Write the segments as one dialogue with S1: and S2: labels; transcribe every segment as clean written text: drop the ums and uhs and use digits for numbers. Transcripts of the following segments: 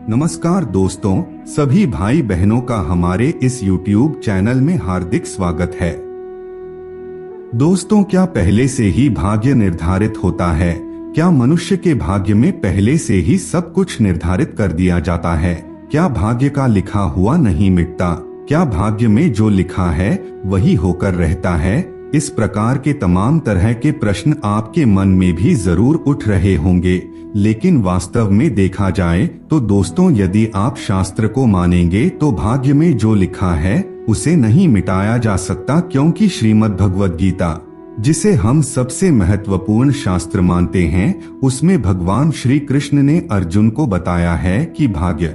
S1: नमस्कार दोस्तों, सभी भाई बहनों का हमारे इस YouTube चैनल में हार्दिक स्वागत है। दोस्तों, क्या पहले से ही भाग्य निर्धारित होता है? क्या मनुष्य के भाग्य में पहले से ही सब कुछ निर्धारित कर दिया जाता है? क्या भाग्य का लिखा हुआ नहीं मिटता? क्या भाग्य में जो लिखा है वही होकर रहता है? इस प्रकार के तमाम तरह के प्रश्न आपके मन में भी जरूर उठ रहे होंगे, लेकिन वास्तव में देखा जाए तो दोस्तों, यदि आप शास्त्र को मानेंगे तो भाग्य में जो लिखा है उसे नहीं मिटाया जा सकता, क्योंकि श्रीमद् भगवद गीता, जिसे हम सबसे महत्वपूर्ण शास्त्र मानते हैं, उसमें भगवान श्री कृष्ण ने अर्जुन को बताया है कि भाग्य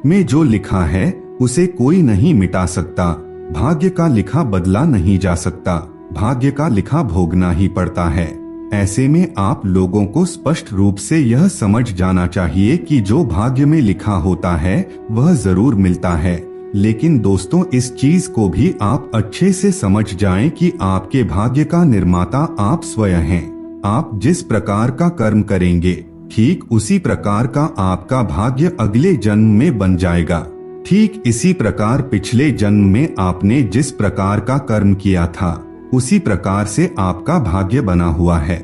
S1: में जो लिखा है उसे कोई नहीं मिटा सकता। भाग्य का लिखा बदला नहीं जा सकता, भाग्य का लिखा भोगना ही पड़ता है। ऐसे में आप लोगों को स्पष्ट रूप से यह समझ जाना चाहिए कि जो भाग्य में लिखा होता है वह जरूर मिलता है। लेकिन दोस्तों, इस चीज को भी आप अच्छे से समझ जाएं कि आपके भाग्य का निर्माता आप स्वयं हैं। आप जिस प्रकार का कर्म करेंगे, ठीक उसी प्रकार का आपका भाग्य अगले जन्म में बन जाएगा। ठीक इसी प्रकार पिछले जन्म में आपने जिस प्रकार का कर्म किया था, उसी प्रकार से आपका भाग्य बना हुआ है।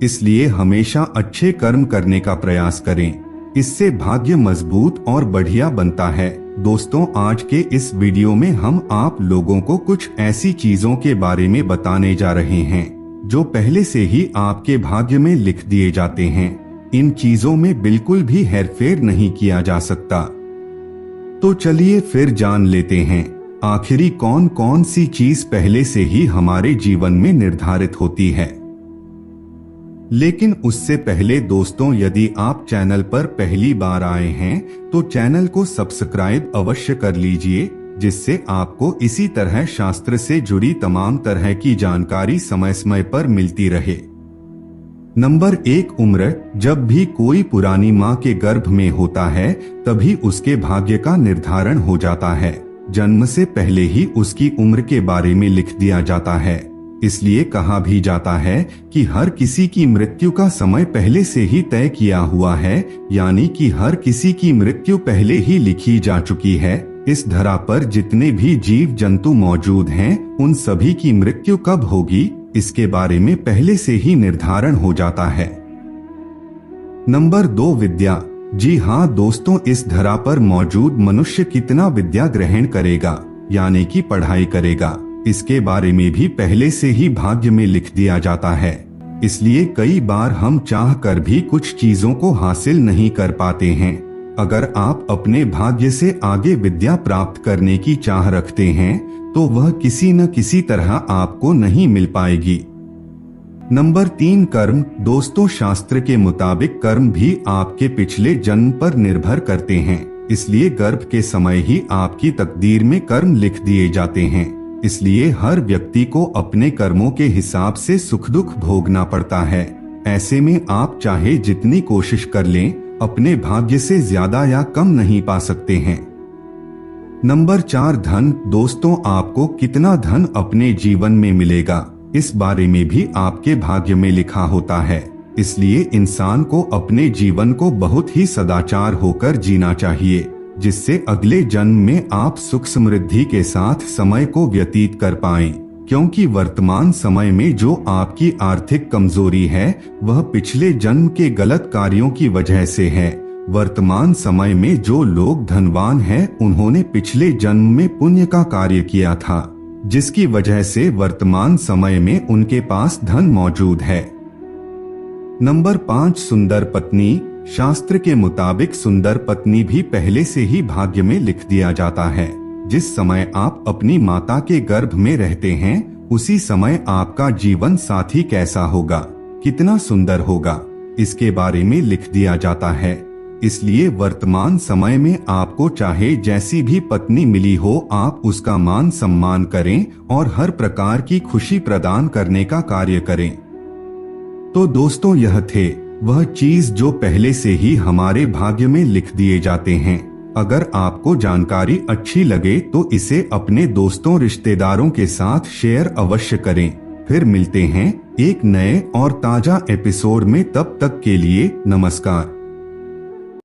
S1: इसलिए हमेशा अच्छे कर्म करने का प्रयास करें, इससे भाग्य मजबूत और बढ़िया बनता है। दोस्तों, आज के इस वीडियो में हम आप लोगों को कुछ ऐसी चीजों के बारे में बताने जा रहे हैं जो पहले से ही आपके भाग्य में लिख दिए जाते हैं। इन चीजों में बिल्कुल भी हेरफेर नहीं किया जा सकता। तो चलिए फिर जान लेते हैं आखिरी कौन कौन सी चीज पहले से ही हमारे जीवन में निर्धारित होती है। लेकिन उससे पहले दोस्तों, यदि आप चैनल पर पहली बार आए हैं तो चैनल को सब्सक्राइब अवश्य कर लीजिए, जिससे आपको इसी तरह शास्त्र से जुड़ी तमाम तरह की जानकारी समय समय पर मिलती रहे। नंबर 1, उम्र। जब भी कोई पुरानी माँ के गर्भ में होता है तभी उसके भाग्य का निर्धारण हो जाता है। जन्म से पहले ही उसकी उम्र के बारे में लिख दिया जाता है। इसलिए कहा भी जाता है कि हर किसी की मृत्यु का समय पहले से ही तय किया हुआ है, यानी कि हर किसी की मृत्यु पहले ही लिखी जा चुकी है। इस धरा पर जितने भी जीव जंतु मौजूद हैं, उन सभी की मृत्यु कब होगी, इसके बारे में पहले से ही निर्धारण हो जाता है। नंबर 2, विद्या। जी हाँ दोस्तों, इस धरा पर मौजूद मनुष्य कितना विद्या ग्रहण करेगा, यानी कि पढ़ाई करेगा, इसके बारे में भी पहले से ही भाग्य में लिख दिया जाता है। इसलिए कई बार हम चाह कर भी कुछ चीजों को हासिल नहीं कर पाते हैं। अगर आप अपने भाग्य से आगे विद्या प्राप्त करने की चाह रखते हैं तो वह किसी न किसी तरह आपको नहीं मिल पाएगी। नंबर 3, कर्म। दोस्तों, शास्त्र के मुताबिक कर्म भी आपके पिछले जन्म पर निर्भर करते हैं। इसलिए गर्भ के समय ही आपकी तकदीर में कर्म लिख दिए जाते हैं। इसलिए हर व्यक्ति को अपने कर्मों के हिसाब से सुख दुख भोगना पड़ता है। ऐसे में आप चाहे जितनी कोशिश कर लें, अपने भाग्य से ज्यादा या कम नहीं पा सकते हैं। नंबर 4, धन। दोस्तों, आपको कितना धन अपने जीवन में मिलेगा, इस बारे में भी आपके भाग्य में लिखा होता है। इसलिए इंसान को अपने जीवन को बहुत ही सदाचार होकर जीना चाहिए, जिससे अगले जन्म में आप सुख समृद्धि के साथ समय को व्यतीत कर पाएं। क्योंकि वर्तमान समय में जो आपकी आर्थिक कमजोरी है वह पिछले जन्म के गलत कार्यों की वजह से है। वर्तमान समय में जो लोग धनवान हैं, उन्होंने पिछले जन्म में पुण्य का कार्य किया था, जिसकी वजह से वर्तमान समय में उनके पास धन मौजूद है। नंबर 5, सुंदर पत्नी। शास्त्र के मुताबिक सुंदर पत्नी भी पहले से ही भाग्य में लिख दिया जाता है। जिस समय आप अपनी माता के गर्भ में रहते हैं, उसी समय आपका जीवन साथी कैसा होगा, कितना सुंदर होगा, इसके बारे में लिख दिया जाता है। इसलिए वर्तमान समय में आपको चाहे जैसी भी पत्नी मिली हो, आप उसका मान सम्मान करें और हर प्रकार की खुशी प्रदान करने का कार्य करें। तो दोस्तों, यह थे वह चीज जो पहले से ही हमारे भाग्य में लिख दिए जाते हैं। अगर आपको जानकारी अच्छी लगे तो इसे अपने दोस्तों रिश्तेदारों के साथ शेयर अवश्य करें। फिर मिलते हैं एक नए और ताजा एपिसोड में, तब तक के लिए नमस्कार।